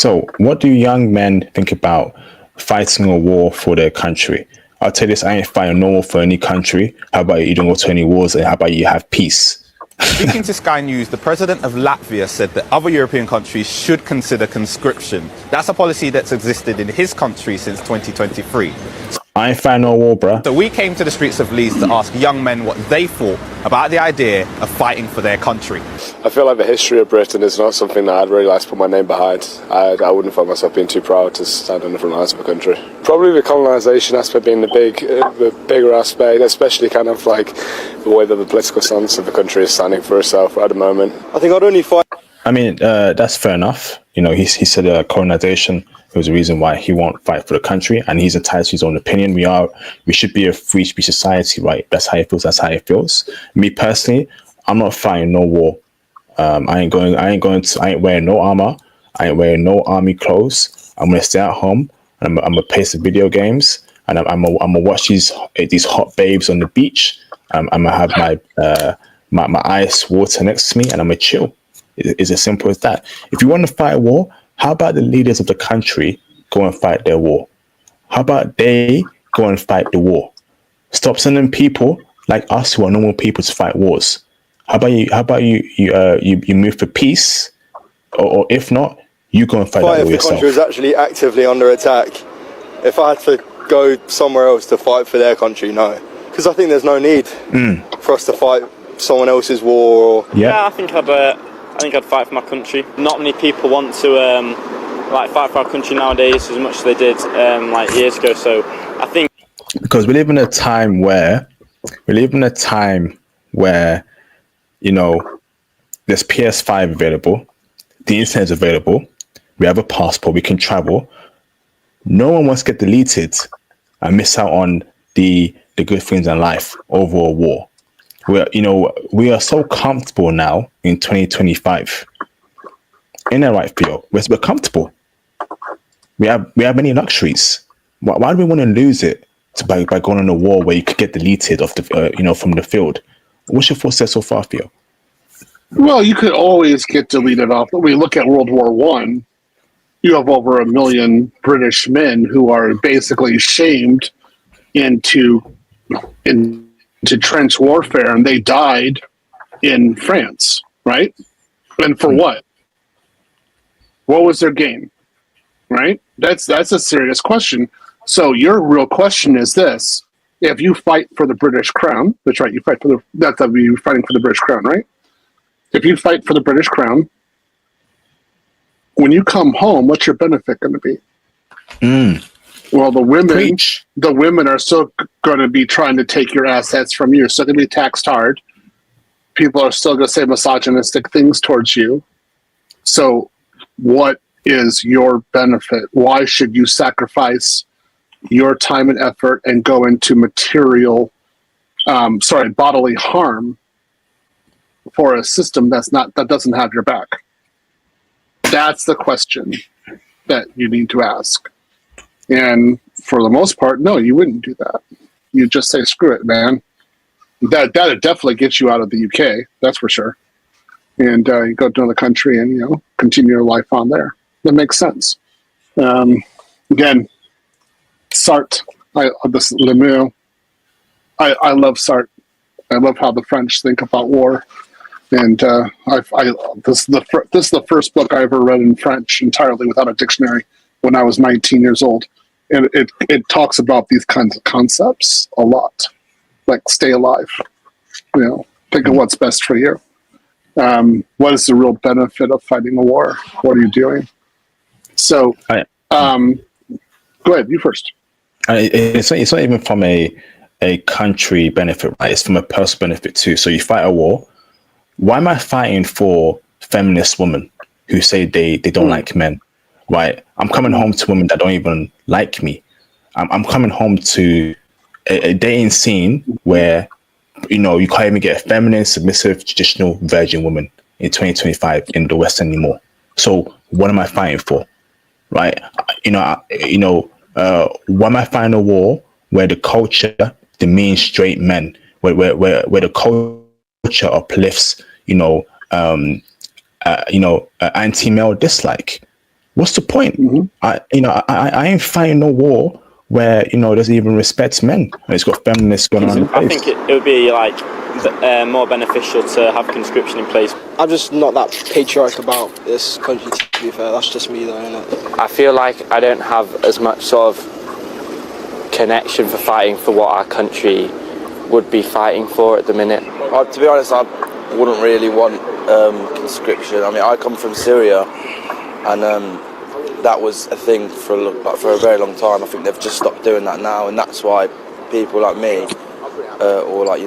So, what do young men think about fighting a war for their country? I'll tell you this: I ain't fighting no war for any country. How about you don't go to any wars, and how about you have peace? Speaking to Sky News, the president of Latvia said that other European countries should consider conscription. That's a policy that's existed in his country since 2023. I ain't fighting no war, bruh. So we came to the streets of Leeds to ask young men what they thought about the idea of fighting for their country. I feel like the history of Britain is not something that I'd really like to put my name behind. I wouldn't find myself being too proud to stand on the front lines of a country. Probably the colonisation aspect being the bigger aspect, especially kind of like the way that the political stance of the country is standing for itself at the moment. I think I'd only fight. I mean, that's fair enough. You know, he said colonization was the reason why he won't fight for the country, and he's entitled to his own opinion. We should be a free speech society, right? That's how he feels. That's how he feels. Me personally, I'm not fighting no war. I ain't wearing no armor. I ain't wearing no army clothes. I'm gonna stay at home and I'm gonna play some video games, and I'm gonna watch these hot babes on the beach. I'm gonna have my ice water next to me, and I'm gonna chill. It's as simple as that. If you want to fight a war, how about the leaders of the country go and fight their war? How about they go and fight the war? Stop sending people like us who are normal people to fight wars. How about you move for peace, or if not, you go and fight that war yourself. If the country is actually actively under attack, if I had to go somewhere else to fight for their country, no, because I think there's no need for us to fight someone else's war. Yeah, I think I'd fight for my country. Not many people want to fight for our country nowadays as much as they did years ago. So I think because we live in a time where you know, there's PS5 available, the internet is available, we have a passport, we can travel. No one wants to get deleted and miss out on the good things in life over a war. We are so comfortable now in 2025. Ain't that right, Theo? We're comfortable. We have many luxuries. Why do we want to lose it by going on a war where you could get deleted off the from the field? What's your thoughts there so far, Theo? Well, you could always get deleted off. When we look at World War One, you have over 1 million British men who are basically shamed into trench warfare, and they died in France, right? And for what? What was their gain? Right? That's a serious question. So your real question is this: if you fight for the British Crown, that's right, you fight for that'd be fighting for the British Crown, right? If you fight for the British Crown, when you come home, what's your benefit going to be? Well, the women are still going to be trying to take your assets from you. You're still going to be taxed hard. People are still going to say misogynistic things towards you. So what is your benefit? Why should you sacrifice your time and effort and go into bodily harm for a system that doesn't have your back? That's the question that you need to ask. And for the most part, no, you wouldn't do that. You just say, screw it, man. That'd definitely get you out of the UK, that's for sure. And you go to another country and, continue your life on there. That makes sense. Again, Sartre, I love Sartre. I love how the French think about war. And this is the first book I ever read in French entirely without a dictionary when I was 19 years old. And it talks about these kinds of concepts a lot, like stay alive, think of what's best for you. What is the real benefit of fighting a war? What are you doing? So, go ahead, you first. It's not even from a country benefit, right? It's from a personal benefit too. So you fight a war. Why am I fighting for feminist women who say they don't like men, right? I'm coming home to women that don't even like me. I'm coming home to a dating scene where, you can't even get a feminine, submissive, traditional virgin woman in 2025 in the West anymore. So what am I fighting for, right? Why am I fighting a war where the culture demeans straight men, where the culture uplifts, anti-male dislike? What's the point? Mhm. I ain't fighting no war where, doesn't even respect men. And it's got feminists going on in I place. think it would be like more beneficial to have conscription in place. I'm just not that patriotic about this country, to be fair. That's just me, though, innit? I feel like I don't have as much sort of connection for fighting for what our country would be fighting for at the minute. To be honest, I wouldn't really want conscription. I mean, I come from Syria, and that was a thing for a very long time. I think they've just stopped doing that now, and that's why people like me, or like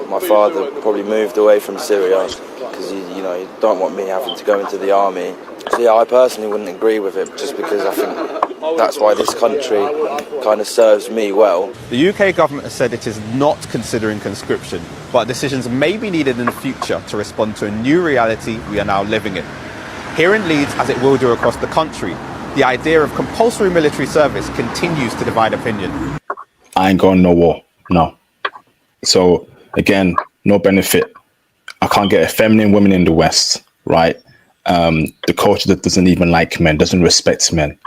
my father, probably moved away from Syria because you don't want me having to go into the army. So yeah, I personally wouldn't agree with it, just because I think that's why this country kind of serves me well. The UK government has said it is not considering conscription, but decisions may be needed in the future to respond to a new reality we are now living in. Here in Leeds, as it will do across the country, the idea of compulsory military service continues to divide opinion. I ain't going no war. No. So again, no benefit. I can't get a feminine woman in the West, right? The culture that doesn't even like men, doesn't respect men.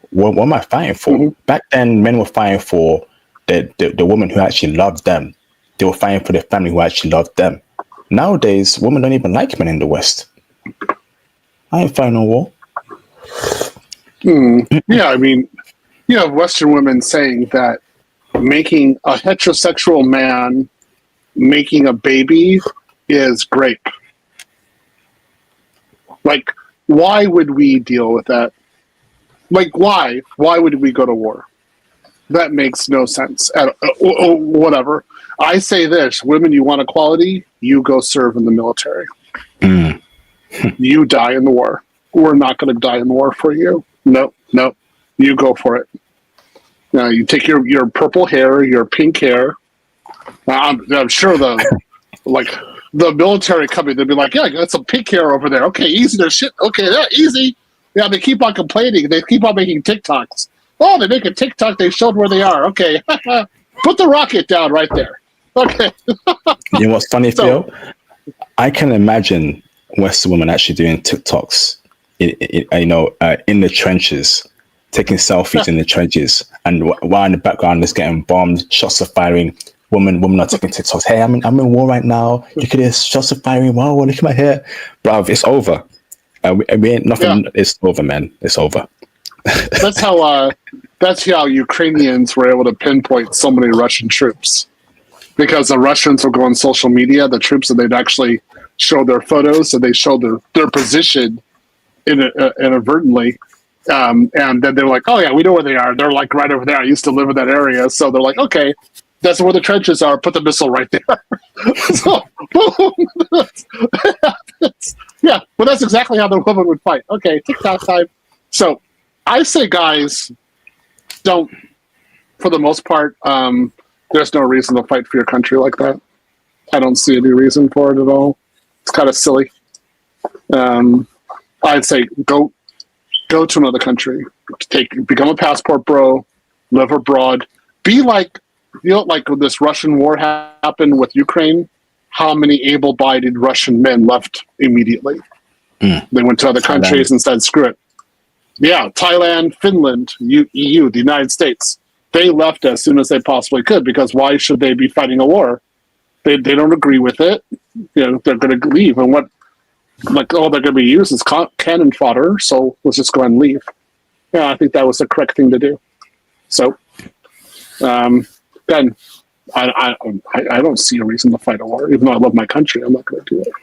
What am I fighting for? Mhm. Back then, men were fighting for the woman who actually loved them. They were fighting for the family who actually loved them. Nowadays, women don't even like men in the West. I ain't fighting no war. Yeah, I mean, you have Western women saying that making a heterosexual man making a baby is great. Like, why would we deal with that? Like, why? Why would we go to war? That makes no sense. Whatever. I say this: women, you want equality? You go serve in the military. You die in the war. We're not going to die in the war for you. No. You go for it. Now you take your purple hair, your pink hair. I'm sure the military company, they'd be like, yeah, got some pink hair over there. Okay, easy to shit. Okay, yeah, easy. Yeah, they keep on complaining. They keep on making TikToks. Oh, they make a TikTok. They showed where they are. Okay, put the rocket down right there. Okay. You know what's funny, Phil? I can imagine Western women actually doing TikToks, in the trenches, taking selfies in the trenches, and while in the background is getting bombed, shots are firing. Women are taking TikToks. Hey, I'm in war right now. Look at this, shots are firing. Wow, look at my hair, bruv. It's over. We ain't nothing. Yeah. It's over, man. It's over. That's how Ukrainians were able to pinpoint so many Russian troops, because the Russians will go on social media, the troops, and they'd actually show their photos, and they show their position inadvertently. And then they're like, oh yeah, we know where they are. They're like right over there. I used to live in that area. So they're like, okay, that's where the trenches are. Put the missile right there. So, boom. Yeah, well, that's exactly how the woman would fight. Okay, TikTok time. So I say, guys, don't, for the most part, there's no reason to fight for your country like that. I don't see any reason for it at all. It's kind of silly. I'd say go to another country, become a passport bro, live abroad, be like, like when this Russian war happened with Ukraine, how many able-bodied Russian men left immediately? They went to other countries and said, screw it. Yeah, Thailand, Finland, EU, the United States, they left as soon as they possibly could, because why should they be fighting a war? They don't agree with it. They're going to leave. And all they're going to be used is cannon fodder, so let's just go ahead and leave. Yeah, I think that was the correct thing to do. So, then I don't see a reason to fight a war. Even though I love my country, I'm not going to do it.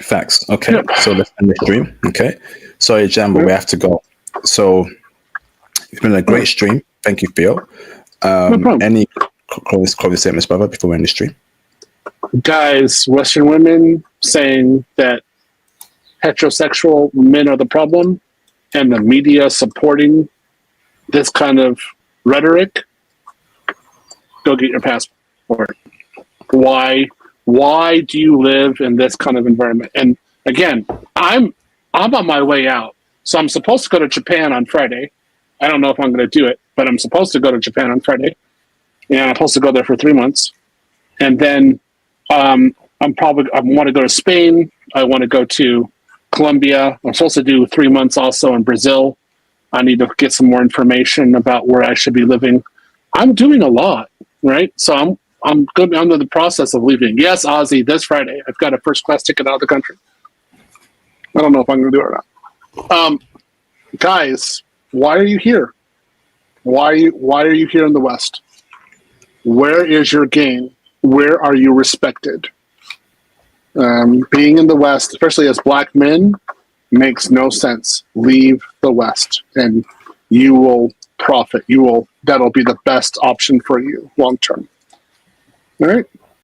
Facts. Okay, So let's end the stream. Okay, sorry, Jambo, we have to go. So it's been a great stream. Thank you, Phil. No problem. Any closing statements, brother, before we end the stream? Guys, Western women saying that heterosexual men are the problem, and the media supporting this kind of rhetoric, go get your passport. Why do you live in this kind of environment? And again, I'm on my way out. So I'm supposed to go to Japan on Friday. I don't know if I'm going to do it, but I'm supposed to go to Japan on Friday. And I'm supposed to go there for 3 months. And then I want to go to Spain. I want to go to Colombia. I'm supposed to do 3 months also in Brazil. I need to get some more information about where I should be living. I'm doing a lot, right? So I'm good. I'm in the process of leaving. Yes, Ozzy, this Friday I've got a first class ticket out of the country. I don't know if I'm going to do it or not. Guys, why are you here? Why are you here in the West? Where is your game? Where are you respected? Being in the West, especially as black men, makes no sense. Leave the West and you will profit. That'll be the best option for you long term. All right.